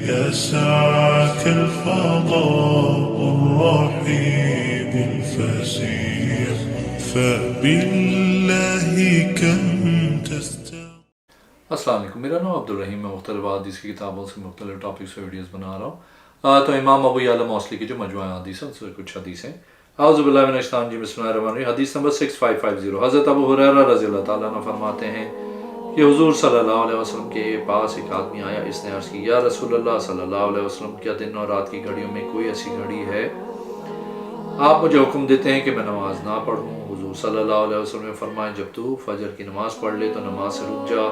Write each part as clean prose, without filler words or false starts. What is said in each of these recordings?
يا سعة الفضاء الرحيم الفسيح فبالله كم السلام علیکم، میرا نام عبدالرحیم، میں مختلف حدیث کی کتابوں سے مختلف ٹاپکس پہ ویڈیوز بنا رہا ہوں۔ تو امام ابو یعلا موصلی کی جو مجموعہ حدیث ہے اس سے کچھ حدیثیں۔ اعوذ باللہ من الشیطان الرجیم، بسم اللہ الرحمن الرحیم۔ حدیث نمبر 6550، حضرت ابو ہریرہ رضی اللہ تعالیٰ عنہ فرماتے ہیں کہ حضور صلی اللہ علیہ وسلم کے پاس ایک آدمی آیا، اس نے عرض کی، یا رسول اللہ صلی اللہ علیہ وسلم، کیا دن اور رات کی گھڑیوں میں کوئی ایسی گھڑی ہے آپ مجھے حکم دیتے ہیں کہ میں نماز نہ پڑھوں؟ حضور صلی اللہ علیہ وسلم نے فرمایا، جب تو فجر کی نماز پڑھ لے تو نماز سے رک جا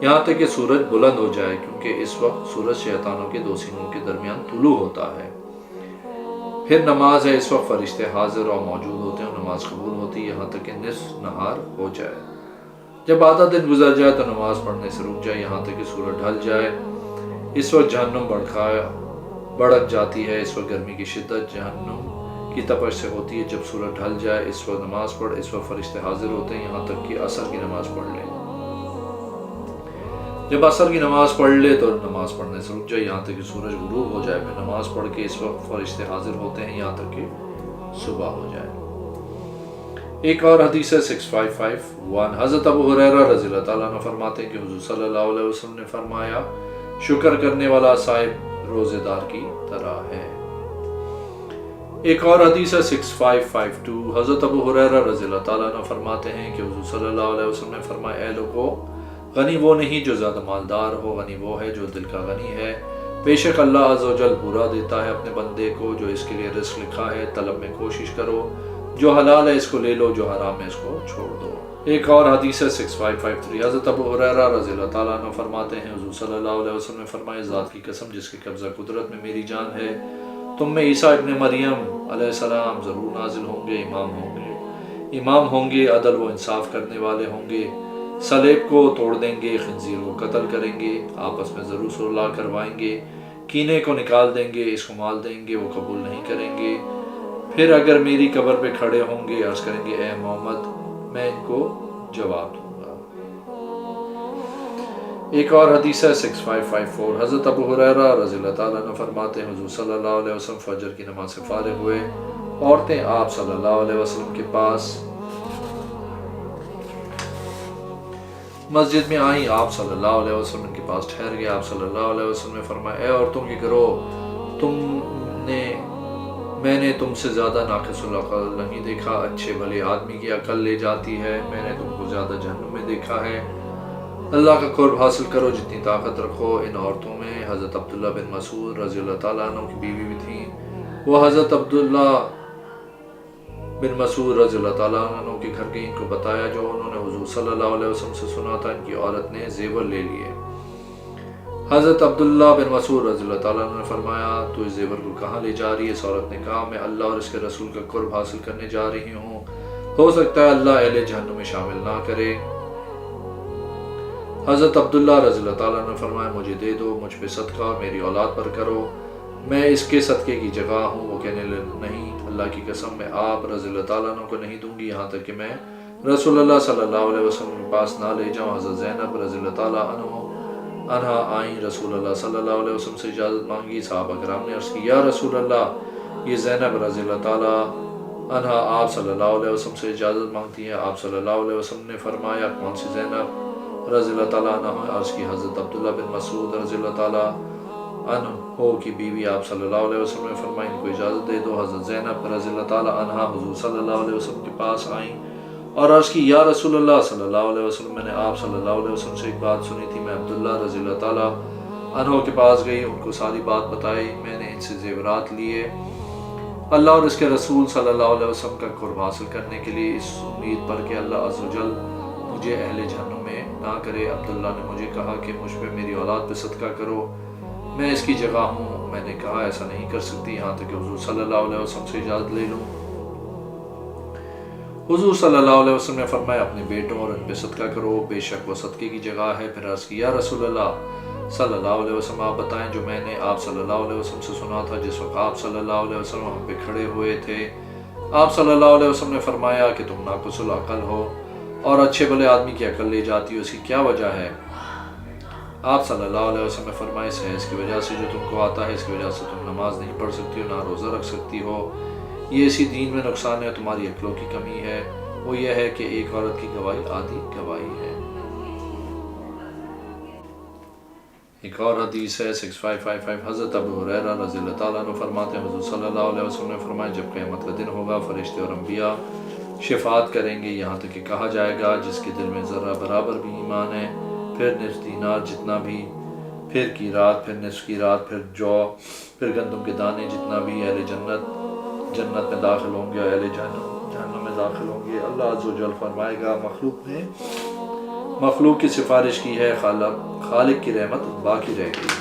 یہاں تک کہ سورج بلند ہو جائے، کیونکہ اس وقت سورج شیطانوں کے دو سینوں کے درمیان طلوع ہوتا ہے۔ پھر نماز ہے، اس وقت فرشتے حاضر اور موجود ہوتے ہیں اور نماز قبول ہوتی ہے یہاں تک کہ نصف نہار ہو جائے۔ جب آدھا دن گزر جائے تو نماز پڑھنے سے رک جائے یہاں تک کہ سورج ڈھل جائے۔ اس وقت جہنم بڑک جاتی ہے، اس وقت گرمی کی شدت جہنم کی تپش سے ہوتی ہے۔ جب سورج ڈھل جائے اس وقت نماز پڑھ، اس وقت فرشتے حاضر ہوتے ہیں یہاں تک کہ عصر کی نماز پڑھ لیں۔ جب عصر کی نماز پڑھ لے تو نماز پڑھنے سے رک جائے یہاں تک کہ سورج غروب ہو جائے۔ پھر نماز پڑھ کے اس وقت فرشتے حاضر ہوتے ہیں یہاں تک کہ صبح ہو جائے۔ ایک اور حدیث ہے 6551، حضرت ابو ہریرہ رضی اللہ تعالیٰ عنہ فرماتے ہیں کہ حضور صلی اللہ علیہ وسلم نے فرمایا، شکر کرنے والا صاحب روزے دار کی طرح ہے۔ ایک اور حدیث ہے 6552، حضرت ابو ہریرہ رضی اللہ تعالیٰ عنہ فرماتے ہیں کہ حضور صلی اللہ علیہ وسلم نے فرمایا، اے لوگو، غنی وہ نہیں جو زیادہ مالدار ہو، غنی وہ ہے جو دل کا غنی ہے۔ بے شک اللہ عز و جل پورا دیتا ہے اپنے بندے کو جو اس کے لیے رزق لکھا ہے۔ طلب میں کوشش کرو، جو حلال ہے اس کو لے لو، جو حرام ہے اس کو چھوڑ دو۔ ایک اور حدیث ہے 6553، حضرت ابو ہریرہ رضی اللہ تعالیٰ عنہ فرماتے ہیں، حضور صلی اللہ علیہ وسلم نے فرمایا، ذات کی قسم جس کے قبضہ قدرت میں میری جان ہے، تم میں عیسیٰ ابن مریم علیہ السلام ضرور نازل ہوں گے، امام ہوں گے، عدل و انصاف کرنے والے ہوں گے، صلیب کو توڑ دیں گے، خنزیر کو قتل کریں گے، آپس میں ضرور صلح کروائیں گے، کینے کو نکال دیں گے، اس کو مال دیں گے، وہ قبول نہیں کریں گے۔ پھر اگر میری قبر پہ کھڑے ہوں گے عرض کریں گے، اے محمد، میں ان کو جواب دوں گا۔ ایک اور حدیث ہے 6554، حضرت ابو ہریرہ رضی اللہ تعالیٰ عنہ فرماتے ہیں، حضور صلی اللہ علیہ وسلم فجر کی نماز سے فارغ ہوئے، عورتیں آپ صلی اللہ علیہ وسلم کے پاس مسجد میں آئیں، آپ صلی اللہ علیہ وسلم کے پاس ٹھہر گئے۔ آپ صلی اللہ علیہ وسلم نے فرمایا، اے عورتوں کے گروہ، میں نے تم سے زیادہ ناقص العقل نہیں دیکھا، اچھے بھلے آدمی کی عقل لے جاتی ہے، میں نے تم کو زیادہ جہنم میں دیکھا ہے۔ اللہ کا قرب حاصل کرو جتنی طاقت رکھو۔ ان عورتوں میں حضرت عبداللہ بن مسعود رضی اللہ تعالیٰ عنہ کی بیوی بھی تھیں۔ وہ حضرت عبداللہ بن مسعود رضی اللہ تعالیٰ عنہ کے گھر گئی، ان کو بتایا جو انہوں نے حضور صلی اللہ علیہ وسلم سے سنا تھا، ان کی عورت نے زیور لے لیے۔ حضرت عبداللہ بن مسعود رضی اللہ تعالیٰ عنہ نے فرمایا، تو اس زیور کو کہاں لے جا رہی ہے؟ اس عورت نے کہا، میں اللہ اور اس کے رسول کا قرب حاصل کرنے جا رہی ہوں، ہو سکتا ہے اللہ اہل جہنم میں شامل نہ کرے۔ حضرت عبداللہ رضی اللہ تعالیٰ عنہ نے فرمایا، مجھے دے دو، مجھ پہ صدقہ اور میری اولاد پر کرو، میں اس کے صدقے کی جگہ ہوں۔ وہ کہنے لگے، نہیں، اللہ کی قسم میں آپ رضی اللہ تعالیٰ عنہ کو نہیں دوں گی یہاں تک کہ میں رسول اللہ صلی اللہ علیہ وسلم کے پاس نہ لے جاؤں۔ حضرت زینب رضی اللہ تعالیٰ عنہ آئیں، رسول اللہ صلی اللہ علیہ وسلم سے اجازت مانگی۔ صحابہ کرام نے عرض کی، یا رسول اللہ، یہ زینب رضی اللہ تعالیٰ عنہ آپ صلی اللہ علیہ وسلم سے اجازت مانگتی ہیں۔ آپ صلی اللہ علیہ وسلم نے فرمایا، کون سی زینب رضی اللہ تعالیٰ عنہ؟ عرض کی، حضرت عبداللہ بن مسعود رضی اللہ تعالیٰ عنہ کی بیوی۔ آپ صلی اللہ علیہ وسلم نے فرمایا، ان کو اجازت دے دو۔ حضرت زینب رضی اللہ تعالیٰ عنہ حضور صلی اللہ علیہ وسلم کے پاس آئیں اور عرض کی، یا رسول اللہ صلی اللہ علیہ وسلم، میں نے آپ صلی اللہ علیہ وسلم سے ایک بات سنی تھی، میں عبداللہ رضی اللہ تعالیٰ عنہ کے پاس گئی، ان کو ساری بات بتائی، میں نے ان سے زیورات لیے اللہ اور اس کے رسول صلی اللہ علیہ وسلم کا قرب حاصل کرنے کے لیے، اس امید پر کہ اللہ عز و جل مجھے اہل جہنم میں نہ کرے۔ عبداللہ نے مجھے کہا کہ مجھ پہ میری اولاد پہ صدقہ کرو، میں اس کی جگہ ہوں۔ میں نے کہا، ایسا نہیں کر سکتی یہاں تک کہ حضور صلی اللہ علیہ وسلم سے اجازت لے لوں۔ حضور صلی اللہ علیہ وسلم نے فرمایا، اپنے بیٹوں اور ان پہ صدقہ کرو، بے شک وہ صدقے کی جگہ ہے۔ پھر عرض کی، یا رسول اللہ صلی اللہ علیہ وسلم، آپ بتائیں جو میں نے آپ صلی اللہ علیہ وسلم سے سنا تھا جس وقت آپ صلی اللہ علیہ وسلم ہم پہ کھڑے ہوئے تھے۔ آپ صلی اللہ علیہ وسلم نے فرمایا کہ تم ناقص العقل ہو اور اچھے بھلے آدمی کی عقل لے جاتی ہو، اس کی کیا وجہ ہے؟ آپ صلی اللہ علیہ وسلم نے فرمایا اس حیض کی وجہ سے جو تم کو آتا ہے، اس کی وجہ سے تم نماز نہیں پڑھ سکتی ہو، نہ روزہ رکھ سکتی ہو، یہ اسی دین میں نقصان ہے، تمہاری عقلوں کی کمی ہے، وہ یہ ہے کہ ایک عورت کی گواہی آدھی گواہی ہے۔ ایک اور حدیث ہے 6555، حضرت ابو ہریرہ رضی اللہ تعالیٰ عنہ فرماتے ہیں حضور صلی اللہ علیہ وسلم نے فرمایا جب قیامت کا دن ہوگا فرشتے اور انبیاء شفاعت کریں گے یہاں تک کہ کہا جائے گا جس کے دل میں ذرہ برابر بھی ایمان ہے، پھر نصف دینار جتنا بھی، پھر کی رات، پھر نصف کی رات، پھر جو، پھر گندم کے دانے جتنا بھی، اہل جنت جنت میں داخل ہوں گے، اہل جہنم میں داخل ہوں گے۔ اللہ عز و جل فرمائے گا مخلوق کی سفارش کی ہے، خالق کی رحمت باقی رہ گئی۔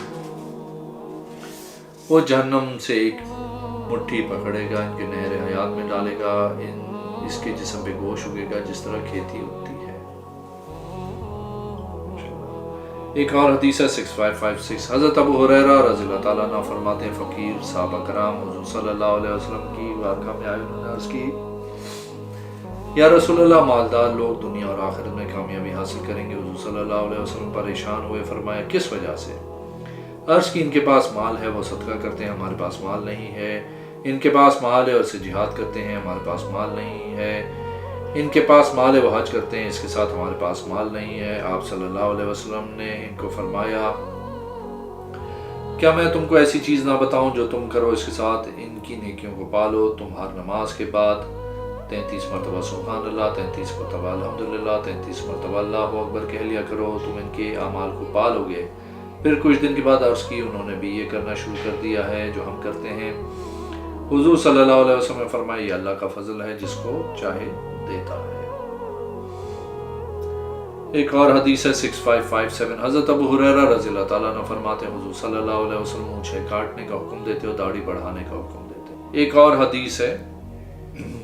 وہ جہنم سے ایک مٹھی پکڑے گا، ان کے نہر حیات میں ڈالے گا، اس کے جسم پہ گوشت اگے گا جس طرح کھیتی اگتی ہے۔ ایک اور حدیث ہے 6556، حضرت ابو ہریرہ رضی اللہ تعالیٰ عنہ فرماتے ہیں فقیر صحابہ کرام حضور صلی اللہ علیہ وسلم کی بارگاہ میں آئے، انہوں نے عرض کی یا رسول اللہ مالدار لوگ دنیا اور آخرت میں کامیابی حاصل کریں گے۔ حضور صلی اللہ علیہ وسلم پریشان ہوئے، فرمایا کس وجہ سے؟ عرض کی ان کے پاس مال ہے وہ صدقہ کرتے ہیں، ہمارے پاس مال نہیں ہے، ان کے پاس مال ہے اور اسے جہاد کرتے ہیں، ہمارے پاس مال نہیں ہے، ان کے پاس مال ہے وہ حج کرتے ہیں، اس کے ساتھ ہمارے پاس مال نہیں ہے۔ آپ صلی اللہ علیہ وسلم نے ان کو فرمایا کیا میں تم کو ایسی چیز نہ بتاؤں جو تم کرو اس کے ساتھ ان کی نیکیوں کو پالو؟ تم ہر نماز کے بعد 33 مرتبہ سبحان اللہ، 33 مرتبہ الحمدللہ، 33 مرتبہ اللہ اکبر کہہ لیا کرو، تم ان کے اعمال کو پالو گے۔ پھر کچھ دن کے بعد عرض کی انہوں نے بھی یہ کرنا شروع کر دیا ہے جو ہم کرتے ہیں۔ حضور صلی اللہ علیہ وسلم نے فرمایا یہ اللہ کا فضل ہے جس کو چاہے دیتا ہے۔ ایک اور حدیث ہے 6557، حضرت ابو ہریرہ رضی اللہ تعالیٰ عنہ فرماتے ہیں حضور صلی اللہ علیہ وسلم مونچھیں کاٹنے کا حکم دیتے اور داڑھی بڑھانے کا حکم دیتے۔ ایک اور حدیث ہے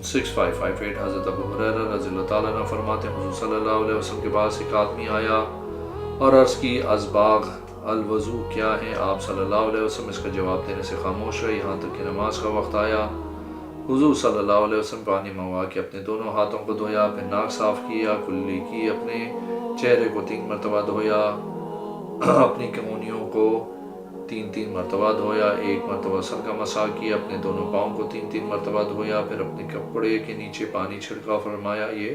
6558، حضرت ابو ہریرہ رضی اللہ تعالیٰ عنہ فرماتے ہیں حضور صلی اللہ علیہ وسلم کے پاس ایک آدمی آیا اور عرض کی ازباغ الوضو کیا ہے؟ آپ صلی اللہ علیہ وسلم اس کا جواب دینے سے خاموش رہے یہاں تک کہ نماز کا وقت آیا۔ حضور صلی اللہ علیہ وسلم پانی منگوا کے اپنے دونوں ہاتھوں کو دھویا، پھر ناک صاف کیا، کلی کی، اپنے چہرے کو 3 مرتبہ دھویا، اپنی کمونیوں کو 3 مرتبہ دھویا، 1 مرتبہ سر کا مسح کیا، اپنے دونوں پاؤں کو 3 مرتبہ دھویا، پھر اپنے کپڑے کے نیچے پانی چھڑکا، فرمایا یہ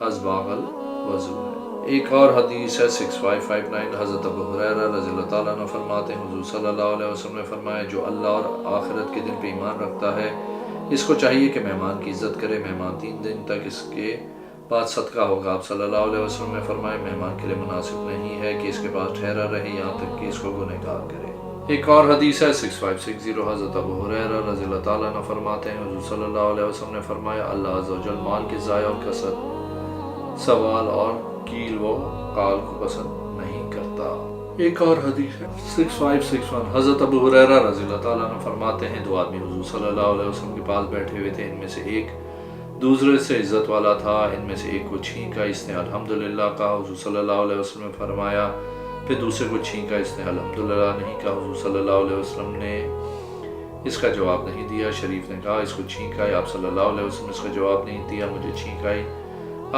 ازباغ الوضو ہے۔ ایک اور حدیث ہے 6559، حضرت ابو ہریرہ رضی اللہ تعالیٰ عنہ فرماتے ہیں حضور صلی اللہ علیہ وسلم نے فرمایا جو اللہ اور آخرت کے دن پہ ایمان رکھتا ہے اس کو چاہیے کہ مہمان کی عزت کرے، مہمان 3 دن تک اس کے بعد صدقہ ہوگا۔ آپ صلی اللہ علیہ وسلم نے فرمایا مہمان کے لیے مناسب نہیں ہے کہ اس کے پاس ٹھہرا رہے یہاں تک کہ اس کو گنہگار کرے۔ ایک اور حدیث ہے 6560، حضرت ابو ہریرہ رضی اللہ تعالیٰ عنہ فرماتے ہیں حضور صلی اللہ علیہ وسلم نے فرمایا اللہ عز و جل مال کے ضائع اور کثرت، سوال اور کیل و قال کو پسند نہیں کرتا۔ ایک اور حدیث ہے 6561، حضرت ابو ہریرہ رضی اللہ تعالیٰ عنہ فرماتے ہیں 2 آدمی حضور صلی اللہ علیہ وسلم کے پاس بیٹھے ہوئے تھے، ان میں سے ایک دوسرے سے عزت والا تھا، ان میں سے ایک کو چھینکا، اس نے الحمدللہ کہا، حضور صلی اللہ علیہ وسلم نے فرمایا، پھر دوسرے کو چھینکا، اس نے الحمدللہ نہیں کہا، حضور صلی اللہ علیہ وسلم نے اس کا جواب نہیں دیا۔ شریف نے کہا اس کو چھینکائے، آپ صلی اللہ علیہ وسلم نے اس کا جواب نہیں دیا، مجھے چھینکائی،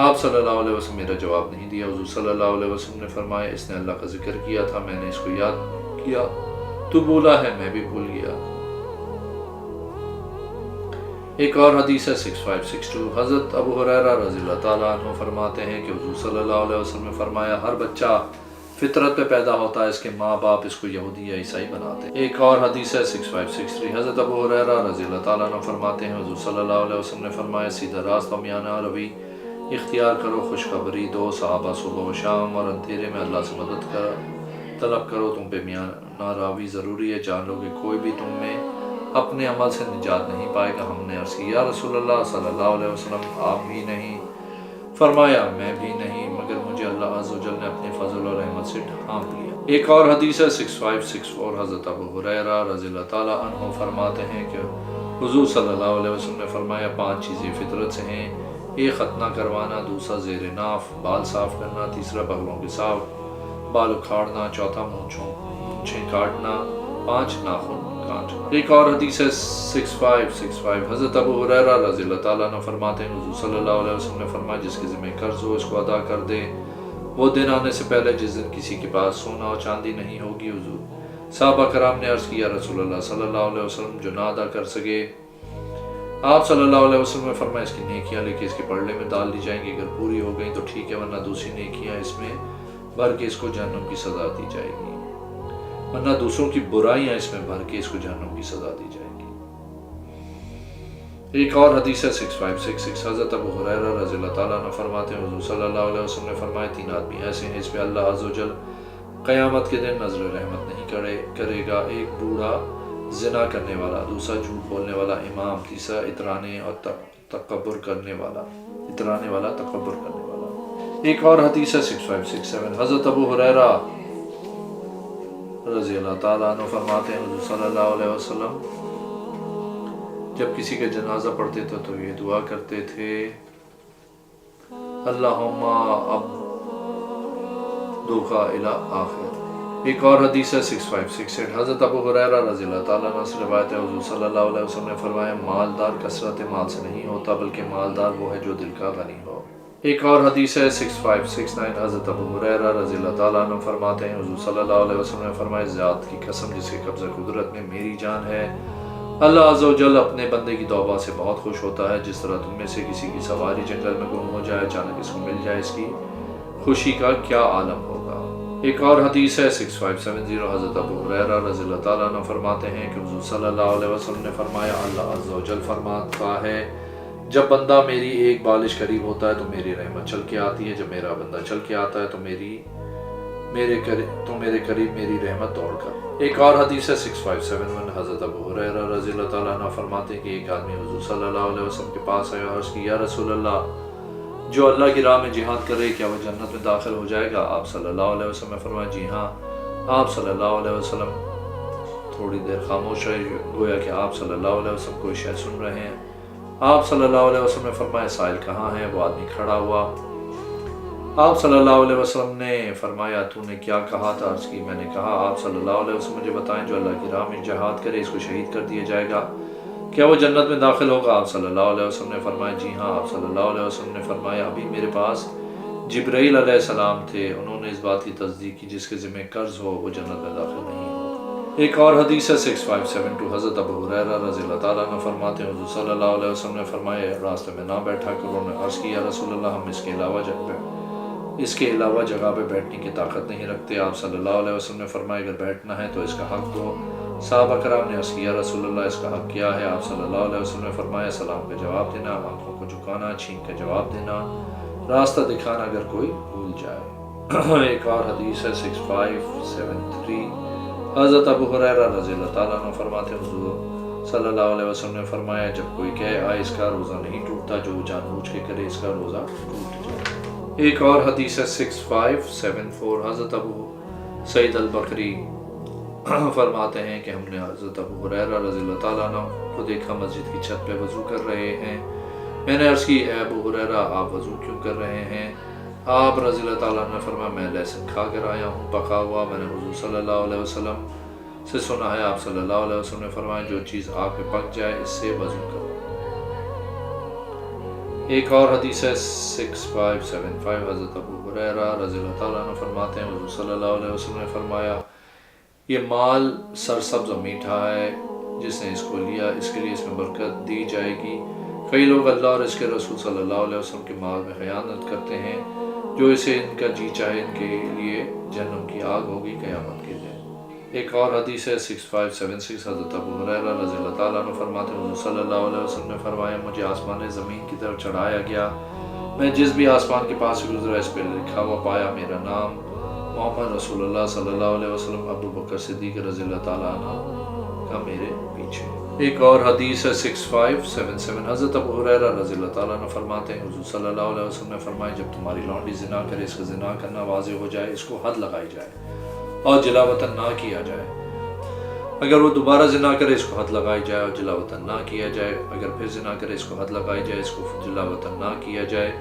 آپ صلی اللہ علیہ وسلم میرا جواب نہیں دیا۔ حضور صلی اللہ علیہ وسلم نے فرمایا اس نے اللہ کا ذکر کیا تھا، میں نے اس کو یاد کیا، تو بولا ہے میں بھی بھول گیا۔ ایک اور حدیث ہے 6562، حضرت ابو ہریرہ رضی اللہ تعالیٰ عنہ فرماتے ہیں کہ حضور صلی اللہ علیہ وسلم نے فرمایا ہر بچہ فطرت پہ پیدا ہوتا ہے، اس کے ماں باپ اس کو یہودی یا عیسائی بناتے ہیں۔ ایک اور حدیث ہے 6563، حضرت ابو ہریرہ رضی اللہ تعالیٰ عنہ فرماتے ہیں حضور صلی اللہ علیہ وسلم نے فرمایا سیدھا راستہ میانہ روی اختیار کرو، خوشخبری دو، صحابہ صبح و شام اور اندھیرے میں اللہ سے مدد طلب کرو، تم پہ میانہ روی ضروری ہے، جان لو کہ کوئی بھی تم میں اپنے عمل سے نجات نہیں پائے گا۔ ہم نے عرض کیا یا رسول اللہ صلی اللہ علیہ وسلم آپ بھی نہیں؟ فرمایا میں بھی نہیں، مگر مجھے اللہ عز و جل نے اپنے فضل اور رحمت سے ڈھانپ لیا۔ ایک اور حدیث ہے 6564، حضرت ابو ہریرہ رضی اللہ تعالیٰ عنہ فرماتے ہیں کہ حضور صلی اللہ علیہ وسلم نے فرمایا 5 چیزیں فطرت سے ہیں، ایک ختنہ کروانا، دوسرا زیر ناف بال صاف کرنا، تیسرا بغلوں کے صاف بال اکھاڑنا، چوتھا مونچھیں کاٹنا، 5 ناخن کاٹنا۔ ایک اور حدیث ہے 6565، حضرت ابو ہریرہ رضی اللہ تعالیٰ عنہ فرماتے ہیں حضور صلی اللہ علیہ وسلم نے فرمایا جس کے ذمہ قرض ہو اس کو ادا کر دے، وہ دن آنے سے پہلے جس دن کسی کے پاس سونا اور چاندی نہیں ہوگی۔ حضور صحابہ کرام نے عرض کیا رسول اللہ صلی اللہ علیہ وسلم جو نہ ادا کر سکے، آپ صلی اللہ علیہ وسلم نے فرمایا اس کی نیکیاں لے اس کے پڑھنے میں ڈال دی جائیں گی، اگر پوری ہو گئیں تو ٹھیک ہے، ورنہ دوسری نیکیاں اس میں بھر کے اس کو جہنم کی سزا دی جائے گی، ورنہ دوسروں کی برائیاں اس میں بھر کے اس کو جہنم کی سزا دی جائے گی۔ ایک اور حدیث ہے 6566، حضرت ابو ہریرہ رضی اللہ تعالیٰ عنہ فرماتے ہیں حضور صلی اللہ علیہ وسلم نے فرمایا 3 آدمی ایسے ہیں اس پہ اللہ عز و جل قیامت کے دن نظر رحمت نہیں کرے گا، ایک بوڑھا زنا کرنے والا، دوسرا جھوٹ بولنے والا امام، تیسرا اترانے والا تکبر کرنے والا۔ ایک اور حدیث ہے 6567، حضرت ابو ہریرہ رضی اللہ تعالیٰ عنہ فرماتے ہیں حضور صلی اللہ علیہ وسلم جب کسی کا جنازہ پڑھتے تھے تو یہ دعا کرتے تھے اللہم عبدک الی آخر۔ ایک اور حدیث ہے 6568، حضرت ابو ہریرہ رضی اللہ تعالیٰ عنہ سے روایت ہے حضور صلی اللہ علیہ وسلم نے فرمایا مالدار کثرت مال سے نہیں ہوتا بلکہ مالدار وہ ہے جو دل کا غنی ہو۔ ایک اور حدیث ہے 6569، حضرت ابو ہریرہ رضی اللہ تعالیٰ عنہ فرماتے ہیں حضور صلی اللہ علیہ وسلم نے فرمایا ذات کی قسم جس کے قبضہ قدرت میں میری جان ہے، اللہ عز و جل اپنے بندے کی توبہ سے بہت خوش ہوتا ہے، جس طرح تم میں سے کسی کی سواری جنگل میں گم ہو جائے، اچانک اس کو مل جائے، اس کی خوشی کا کیا عالم ہوگا۔ ایک اور حدیث ہے 6570، حضرت ابو ہریرہ رضی اللہ تعالیٰ عنہ فرماتے ہیں کہ حضور صلی اللہ علیہ وسلم نے فرمایا اللہ عز و جل فرماتا ہے جب بندہ میری ایک بالش قریب ہوتا ہے تو میری رحمت چل کے آتی ہے، جب میرا بندہ چل کے آتا ہے تو میرے قریب میری رحمت دوڑ کر۔ ایک اور حدیث ہے 6571، حضرت ابو ہریرہ رضی اللہ تعالیٰ عنہ فرماتے ہیں کہ ایک آدمی حضور صلی اللہ علیہ وسلم کے پاس آیا اور عرض کی یا رسول اللہ جو اللہ کی راہ میں جہاد کرے کیا وہ جنت میں داخل ہو جائے گا؟ آپ صلی اللہ علیہ وسلم نے فرمایا جی ہاں۔ آپ صلی اللہ علیہ وسلم تھوڑی دیر خاموش رہے، گویا کہ آپ صلی اللہ علیہ وسلم کوئی شے سن رہے ہیں۔ آپ صلی اللہ علیہ وسلم نے فرمایا سائل کہاں ہے؟ وہ آدمی کھڑا ہوا۔ آپ صلی اللہ علیہ وسلم نے فرمایا تو نے کیا کہا تھا؟ عرض کی میں نے کہا آپ صلی اللہ علیہ وسلم مجھے بتائیں جو اللہ کی راہ میں جہاد کرے اس کو شہید کر دیا جائے گا، کیا وہ جنت میں داخل ہوگا؟ آپ صلی اللہ علیہ وسلم نے فرمایا جی ہاں۔ آپ صلی اللہ علیہ وسلم نے فرمایا ابھی میرے پاس جبرائیل علیہ السلام تھے، انہوں نے اس بات کی تصدیق کی جس کے ذمہ قرض ہو وہ جنت میں داخل نہیں ہو۔ ایک اور حدیث ہے 6572، حضرت ابو ہریرہ رضی اللہ تعالیٰ عنہ فرماتے ہیں حضور صلی اللہ علیہ وسلم نے فرمایا راستے میں نہ بیٹھا کرو۔ انہوں نے عرض کیا رسول اللہ ہم اس کے علاوہ جگہ پہ بیٹھنے کی طاقت نہیں رکھتے۔ آپ صلی اللہ علیہ وسلم نے فرمایا اگر بیٹھنا ہے تو اس کا حق دو۔ صحابہ کرام نے عرض کیا رسول اللہ اس کا حق کیا ہے؟ آپ صلی اللہ علیہ وسلم نے فرمایا سلام کا جواب دینا، آنکھوں کو جھکانا، چھینک کا جواب دینا، راستہ دکھانا اگر کوئی بھول جائے۔ ایک اور حدیث ہے 6573، حضرت ابو ہریرہ رضی اللہ تعالیٰ عنہ فرماتے حضور صلی اللہ علیہ وسلم نے فرمایا جب کوئی کہے آئے اس کا روزہ نہیں ٹوٹتا، جو جان بوجھ کے کرے اس کا روزہ ٹوٹ جائے۔ ایک اور حدیث ہے 6574، حضرت ابو سعید البکری فرماتے ہیں کہ ہم نے حضرت ابو ہریرہ رضی اللہ تعالیٰ عنہ کو دیکھا مسجد کی چھت پہ وضو کر رہے ہیں۔ میں نے عرض کی اے ابو ہریرہ آپ وضو کیوں کر رہے ہیں؟ آپ رضی اللہ تعالیٰ عنہ نے فرمایا میں لہسن کھا کر آیا ہوں پکا ہوا، میں نے حضور صلی اللہ علیہ وسلم سے سنا ہے۔ آپ صلی اللہ علیہ وسلم نے فرمایا جو چیز آگ پہ پک جائے اس سے وضو کرو۔ ایک اور حدیث ہے 6575، حضرت ابو ہریرہ رضی اللہ تعالیٰ عنہ فرماتے ہیں حضور صلی اللہ علیہ وسلم نے فرمایا یہ مال سرسبز و میٹھا ہے، جس نے اس کو لیا اس کے لیے اس میں برکت دی جائے گی۔ کئی لوگ اللہ اور اس کے رسول صلی اللہ علیہ وسلم کے مال میں خیانت کرتے ہیں، جو اسے ان کا جی چاہے ان کے لیے جہنم کی آگ ہوگی قیامت کے دن۔ ایک اور حدیث ہے 6576، حضرت ابو ہریرہ رضی اللہ تعالیٰ عنہ فرماتے ہیں حضور صلی اللہ علیہ وسلم نے فرمایا مجھے آسمان زمین کی طرف چڑھایا گیا، میں جس بھی آسمان کے پاس سے گزرا اس پہ لکھا ہوا پایا میرا نام محمد رسول اللہ صلی اللہ علیہ وسلم، ابو بکر صدیق رضی اللہ تعالیٰ عنہ کا میرے پیچھے۔ ایک اور حدیث ہے 6577، حضرت ابو ہریرہ رضی اللہ تعالیٰ عنہ فرماتے ہیں حضور صلی اللہ علیہ وسلم نے فرمایا جب تمہاری لونڈی زنا کرے اس کا زنا کرنا واضح ہو جائے اس کو حد لگائی جائے اور جلا وطن نہ کیا جائے، اگر وہ دوبارہ زنا کرے اس کو حد لگائی جائے اور جلا وطن نہ کیا جائے، اگر پھر زنا کرے اس کو حد لگائی جائے اس کو جلا وطن نہ کیا جائے،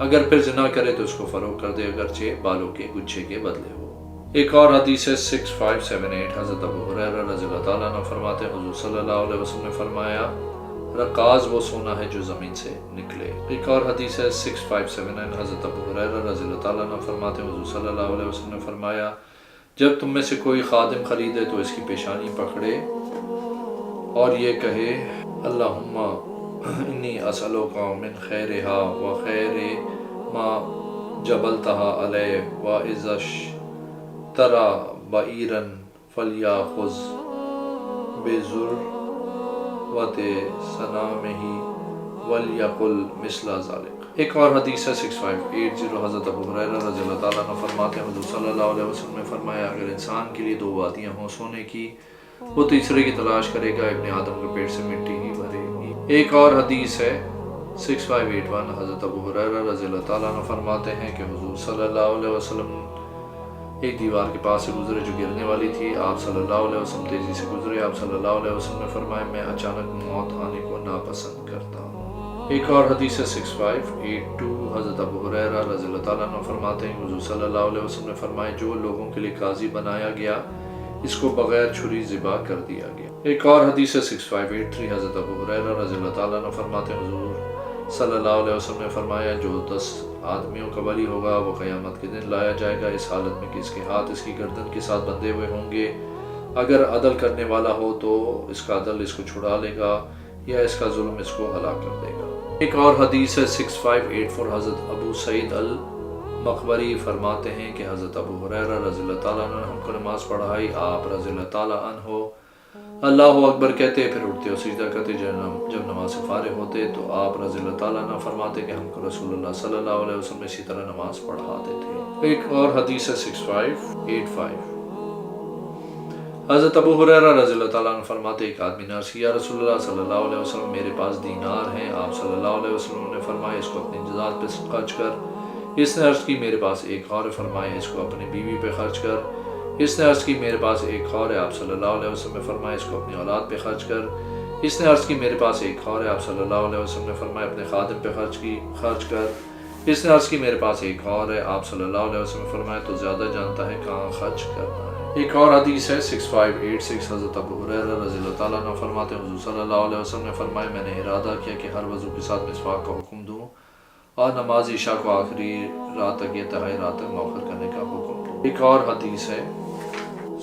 اگر پھر زنا کرے تو اس کو فروغ کر دے اگرچہ بالوں کے گچھے کے بدلے ہو۔ ایک اور حدیث ہے 6578، حضرت ابو ہریرہ رضی اللہ تعالیٰ عنہ فرماتے ہیں حضور صلی اللہ علیہ وسلم نے فرمایا رکاز وہ سونا ہے جو زمین سے نکلے۔ ایک اور حدیث ہے 6579، حضرت ابو ہریرہ رضی اللہ تعالیٰ عنہ فرماتے ہیں حضور صلی اللہ علیہ وسلم نے فرمایا جب تم میں سے کوئی خادم خریدے تو اس کی پیشانی پکڑے اور یہ کہے اللہم انی اسألک من خیرہا و خیر ما جبلتہا علیہ و ازش ترا بعیرا فلیاخذ بذروۃ سنامہ ولیقل مثل ذلک۔ ایک اور حدیث ہے 6580، حضرت ابو ہریرہ رضی اللہ تعالیٰ عنہ فرماتے ہیں حضور صلی اللہ علیہ وسلم نے فرمایا اگر انسان کے لیے 2 وادیاں ہوں سونے کی وہ تیسرے کی تلاش کرے گا، ابن آدم کے پیٹ سے مٹی ہی بھرے گی۔ ایک اور حدیث ہے 6581، حضرت ابو ہریرہ رضی اللہ تعالیٰ عنہ فرماتے ہیں کہ حضور صلی اللہ علیہ وسلم ایک دیوار کے پاس سے گزرے جو گرنے والی تھی، آپ صلی اللہ علیہ وسلم تیزی سے گزرے، آپ صلی اللہ علیہ وسلم نے فرمایا میں اچانک موت آنے کو ناپسند کرتا ہوں۔ ایک اور حدیث ہے 6582، حضرت ابو ہریرہ رضی اللہ تعالیٰ عنہ فرماتے ہیں حضور صلی اللہ علیہ وسلم نے فرمایا جو لوگوں کے لیے قاضی بنایا گیا اس کو بغیر چھری ذبح کر دیا گیا۔ ایک اور حدیث ہے 6583، حضرت ابو ہریرہ رضی اللہ تعالیٰ عنہ فرماتے ہیں حضور صلی اللہ علیہ وسلم نے فرمایا جو 10 آدمیوں کا ولی ہوگا وہ قیامت کے دن لایا جائے گا اس حالت میں کہ اس کے ہاتھ اس کی گردن کے ساتھ بندھے ہوئے ہوں گے، اگر عدل کرنے والا ہو تو اس کا عدل اس کو چھڑا لے گا یا اس کا ظلم اس کو ہلاک کر دے گا۔ ایک اور حدیث ہے 6584، حضرت ابو سعید المقبری فرماتے ہیں کہ حضرت ابو ہریرہ رضی اللہ تعالیٰ عنہ نے ہم کو نماز پڑھائی، آپ رضی اللہ تعالیٰ عنہ اللہ اکبر کہتے پھر اٹھتے اور سجدہ کرتے، جب نماز سے فارغ ہوتے تو آپ رضی اللہ تعالیٰ عنہ فرماتے کہ ہم کو رسول اللہ صلی اللہ علیہ وسلم اسی طرح نماز پڑھاتے تھے۔ ایک اور حدیث ہے 6585، حضرت ابو ہریرہ رضی اللہ تعالیٰ عنہ فرماتے ایک آدمی نے عرض کیا یا رسول اللہ صلی اللہ علیہ وسلم میرے پاس دینار ہیں، آپ صلی اللہ علیہ وسلم نے فرمایا اس کو اپنی ذات پہ خرچ کر۔ اس نے عرض کی میرے پاس ایک اور، فرمایا اس کو اپنی بیوی پہ خرچ کر۔ اس نے عرض کی میرے پاس ایک اور ہے، آپ صلی اللہ علیہ وسلم نے فرمایا اس کو اپنی اولاد پہ خرچ کر۔ اس نے عرض کی میرے پاس ایک اور ہے، آپ صلی اللہ علیہ وسلم نے فرمایا اپنے خادم پہ خرچ کر۔ اس نے عرض کی میرے پاس ایک اور ہے، آپ صلی اللہ علیہ وسلم نے فرمایا تو زیادہ جانتا ہے کہاں خرچ کرنا ہے۔ ایک اور حدیث ہے 6586، حضرت ابو ہریرہ رضی اللہ تعالیٰ عنہ فرماتے ہیں حضور صلی اللہ علیہ وسلم نے فرمایا میں نے ارادہ کیا کہ ہر وضو کے ساتھ مسواک کا حکم دوں اور نماز عشاء کو آخری رات تک یا تہائی رات تک مؤخر کرنے کا حکم دوں۔ ایک اور حدیث ہے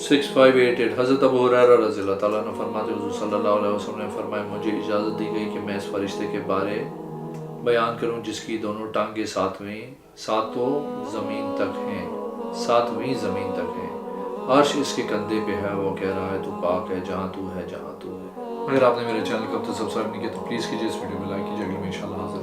6588، حضرت ابو ہریرہ رضی اللہ تعالیٰ عنہ فرماتے حضور صلی اللہ علیہ وسلم نے فرمایا مجھے اجازت دی گئی کہ میں اس فرشتے کے بارے بیان کروں جس کی دونوں ٹانگیں ساتویں زمین تک ہیں، عرش اس کے کندھے پہ ہے، وہ کہہ رہا ہے تو پاک ہے جہاں تو ہے جہاں تو ہے۔ اگر آپ نے میرے چینل کو اب تک سبسکرائب نہیں کیا تو پلیز کیجیے، اس ویڈیو میں لائک کیجیے، اگلے میں انشاءاللہ حاضر